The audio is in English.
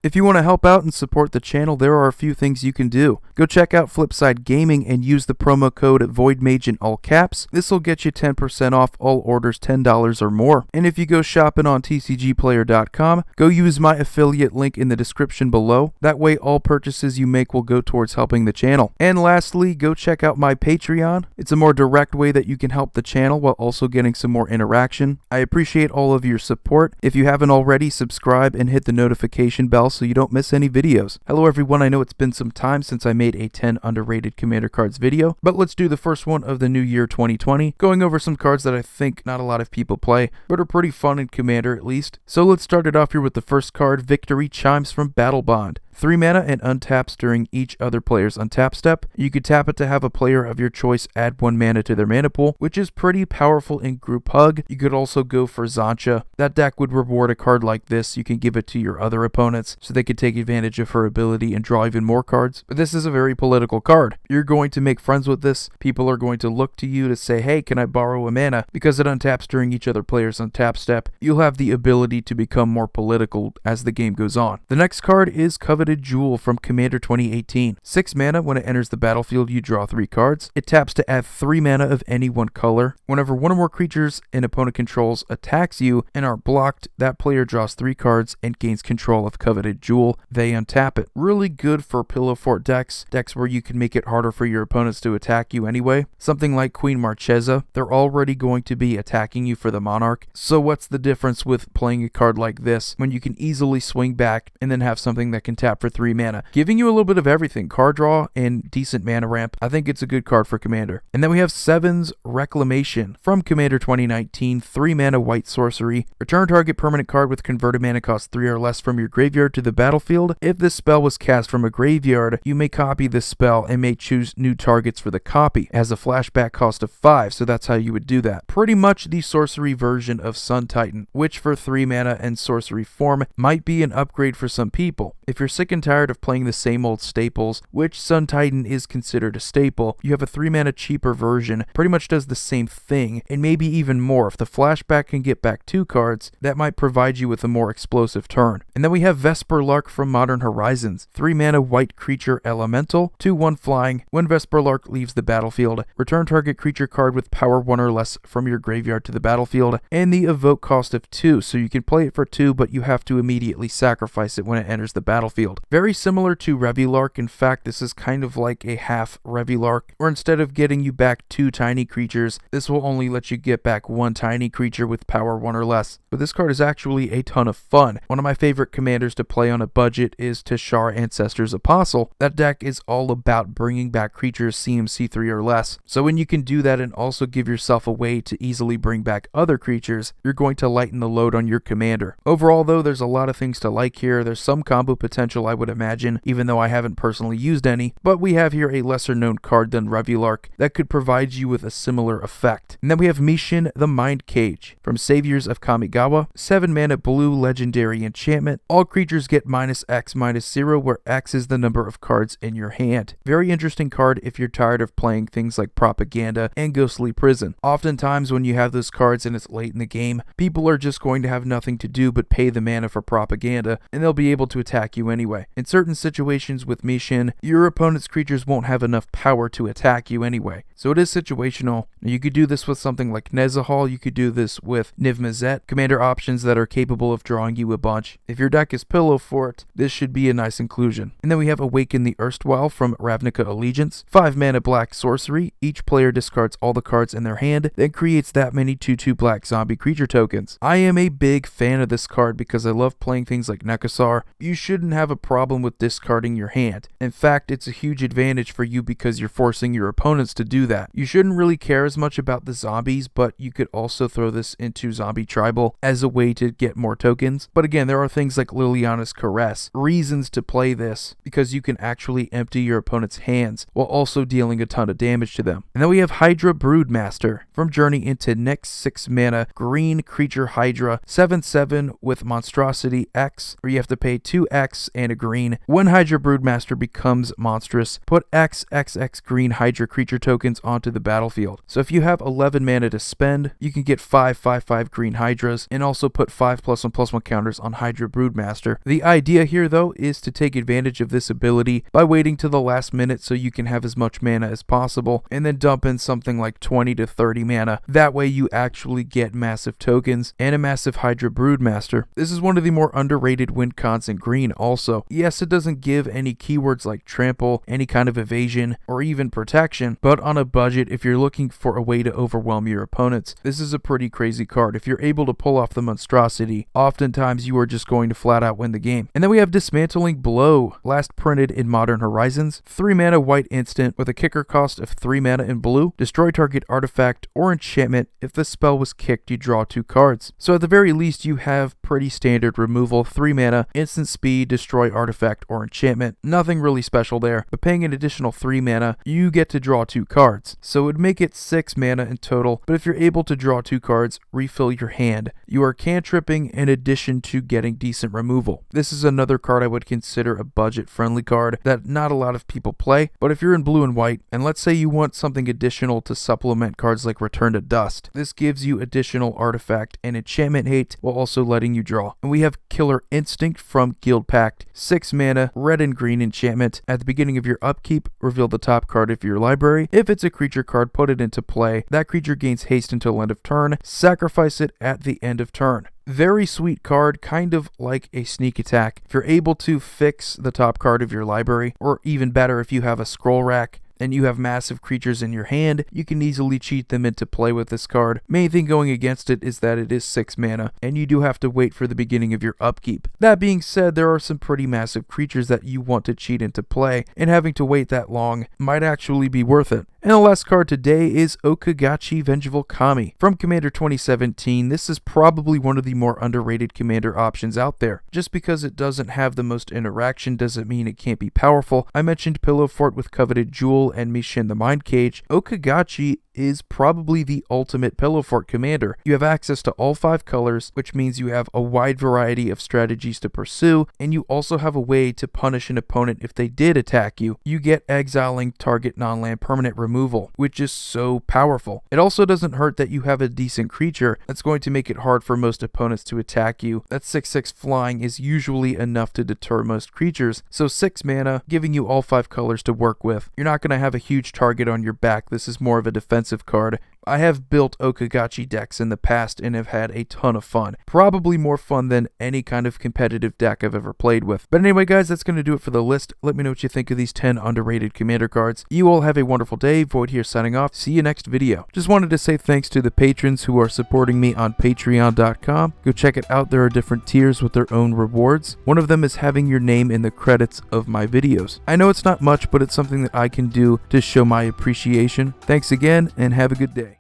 If you want to help out and support the channel, there are a few things you can do. Go check out Flipside Gaming and use the promo code VOIDMAGE in all caps. This will get you 10% off all orders $10 or more. And if you go shopping on tcgplayer.com, go use my affiliate link in the description below. That way all purchases you make will go towards helping the channel. And lastly, go check out my Patreon. It's a more direct way that you can help the channel while also getting some more interaction. I appreciate all of your support. If you haven't already, subscribe and hit the notification bell so you don't miss any videos. Hello everyone, I know it's been some time since I made a 10 underrated commander cards video, but let's do the first one of the new year 2020, going over some cards that I think not a lot of people play, but are pretty fun in commander at least. So let's start it off here with the first card, Victory Chimes from Battle Bond. 3 mana and untaps during each other player's untap step. You could tap it to have a player of your choice add 1 mana to their mana pool, which is pretty powerful in group hug. You could also go for Zancha. That deck would reward a card like this. You can give it to your other opponents so they could take advantage of her ability and draw even more cards. But this is a very political card. You're going to make friends with this. People are going to look to you to say, hey, can I borrow a mana? Because it untaps during each other player's untap step. You'll have the ability to become more political as the game goes on. The next card is Coveted Jewel from Commander 2018. 6 mana. When it enters the battlefield, you draw 3 cards. It taps to add 3 mana of any one color. Whenever one or more creatures an opponent controls attacks you and are blocked, that player draws 3 cards and gains control of Coveted Jewel. They untap it. Really good for pillow fort decks where you can make it harder for your opponents to attack you anyway. Something like Queen Marchesa, they're already going to be attacking you for the Monarch. So what's the difference with playing a card like this when you can easily swing back and then have something that can tap for 3 mana, giving you a little bit of everything, card draw and decent mana ramp. I think it's a good card for Commander. And then we have 7's Reclamation from Commander 2019, 3 mana white sorcery. Return target permanent card with converted mana cost 3 or less from your graveyard to the battlefield. If this spell was cast from a graveyard, you may copy this spell and may choose new targets for the copy. It has a flashback cost of 5, so that's how you would do that. Pretty much the sorcery version of Sun Titan, which for 3 mana and sorcery form might be an upgrade for some people. If you're sick and tired of playing the same old staples, which Sun Titan is considered a staple, you have a 3 mana cheaper version, pretty much does the same thing, and maybe even more. If the flashback can get back 2 cards, that might provide you with a more explosive turn. And then we have Vesper Luck from Modern Horizons, 3 mana white creature elemental, 2/1 flying. When Vesper Luck leaves the battlefield, return target creature card with power 1 or less from your graveyard to the battlefield, and the evoke cost of 2, so you can play it for 2, but you have to immediately sacrifice it when it enters the battlefield. Very similar to Revilark. In fact, this is kind of like a half Revilark, where instead of getting you back 2 tiny creatures, this will only let you get back 1 tiny creature with power 1 or less. But this card is actually a ton of fun. One of my favorite commanders to play on a budget is Tashar Ancestor's Apostle. That deck is all about bringing back creatures CMC 3 or less. So when you can do that and also give yourself a way to easily bring back other creatures, you're going to lighten the load on your commander. Overall though, there's a lot of things to like here. There's some combo potential I would imagine, even though I haven't personally used any, but we have here a lesser known card than Revilark that could provide you with a similar effect. And then we have Mishin the Mind Cage from Saviors of Kamigawa, 7 mana blue legendary enchantment. All creatures get -X/-0, where X is the number of cards in your hand. Very interesting card if you're tired of playing things like Propaganda and Ghostly Prison. Oftentimes when you have those cards and it's late in the game, people are just going to have nothing to do but pay the mana for Propaganda, and they'll be able to attack you anyway. In certain situations with Mishin, your opponent's creatures won't have enough power to attack you anyway. So it is situational. You could do this with something like Nezahal, you could do this with Niv-Mizzet, commander options that are capable of drawing you a bunch. If your deck is pillow fort, this should be a nice inclusion. And then we have Awaken the Erstwhile from Ravnica Allegiance, 5 mana black sorcery. Each player discards all the cards in their hand, then creates that many 2/2 black zombie creature tokens. I am a big fan of this card because I love playing things like Nekasar. You shouldn't have a problem with discarding your hand. In fact, it's a huge advantage for you because you're forcing your opponents to do that. You shouldn't really care as much about the zombies, but you could also throw this into Zombie Tribal as a way to get more tokens. But again, there are things like Liliana's Caress, reasons to play this, because you can actually empty your opponent's hands while also dealing a ton of damage to them. And then we have Hydra Broodmaster from Journey into Nyx, 6 mana green creature Hydra, 7/7 with Monstrosity X, where you have to pay 2X and mana green. When Hydra Broodmaster becomes monstrous, put XXX green Hydra creature tokens onto the battlefield. So if you have 11 mana to spend, you can get 5/5/5 green Hydras, and also put 5+1/+1 counters on Hydra Broodmaster. The idea here though is to take advantage of this ability by waiting to the last minute so you can have as much mana as possible, and then dump in something like 20 to 30 mana. That way you actually get massive tokens and a massive Hydra Broodmaster. This is one of the more underrated win cons in green also. Yes, it doesn't give any keywords like trample, any kind of evasion, or even protection, but on a budget, if you're looking for a way to overwhelm your opponents, this is a pretty crazy card. If you're able to pull off the monstrosity, oftentimes you are just going to flat out win the game. And then we have Dismantling Blow, last printed in Modern Horizons. 3 mana white instant with a kicker cost of 3 mana in blue. Destroy target artifact or enchantment. If the spell was kicked, you draw 2 cards. So at the very least, you have pretty standard removal. 3 mana, instant speed, destroy artifact or enchantment. Nothing really special there, but paying an additional 3 mana, you get to draw 2 cards. So it would make it 6 mana in total, but if you're able to draw 2 cards, refill your hand. You are cantripping in addition to getting decent removal. This is another card I would consider a budget-friendly card that not a lot of people play, but if you're in blue and white, and let's say you want something additional to supplement cards like Return to Dust, this gives you additional artifact and enchantment hate while also letting you draw. And we have Killer Instinct from Guild Pact, 6 mana, red and green enchantment. At the beginning of your upkeep, reveal the top card of your library. If it's a creature card, put it into play. That creature gains haste until end of turn. Sacrifice it at the end of turn. Very sweet card, kind of like a sneak attack. If you're able to fix the top card of your library, or even better if you have a scroll rack, and you have massive creatures in your hand, you can easily cheat them into play with this card. Main thing going against it is that it is 6 mana, and you do have to wait for the beginning of your upkeep. That being said, there are some pretty massive creatures that you want to cheat into play, and having to wait that long might actually be worth it. And the last card today is Oka Gachi Vengeful Kami. From Commander 2017, this is probably one of the more underrated commander options out there. Just because it doesn't have the most interaction doesn't mean it can't be powerful. I mentioned Pillow Fort with Coveted Jewel and Mishin the Mind Cage. Oka Gachi is probably the ultimate Pillow Fort commander. You have access to all 5 colors, which means you have a wide variety of strategies to pursue, and you also have a way to punish an opponent if they did attack you. You get exiling target non-land permanent removal, which is so powerful. It also doesn't hurt that you have a decent creature that's going to make it hard for most opponents to attack you. That 6/6 flying is usually enough to deter most creatures, so 6 mana, giving you all 5 colors to work with. You're not going to have a huge target on your back. This is more of a defensive card. I have built Oka Gachi decks in the past and have had a ton of fun. Probably more fun than any kind of competitive deck I've ever played with. But anyway guys, that's going to do it for the list. Let me know what you think of these 10 underrated commander cards. You all have a wonderful day. Void here signing off. See you next video. Just wanted to say thanks to the patrons who are supporting me on patreon.com. Go check it out. There are different tiers with their own rewards. One of them is having your name in the credits of my videos. I know it's not much, but it's something that I can do to show my appreciation. Thanks again and have a good day.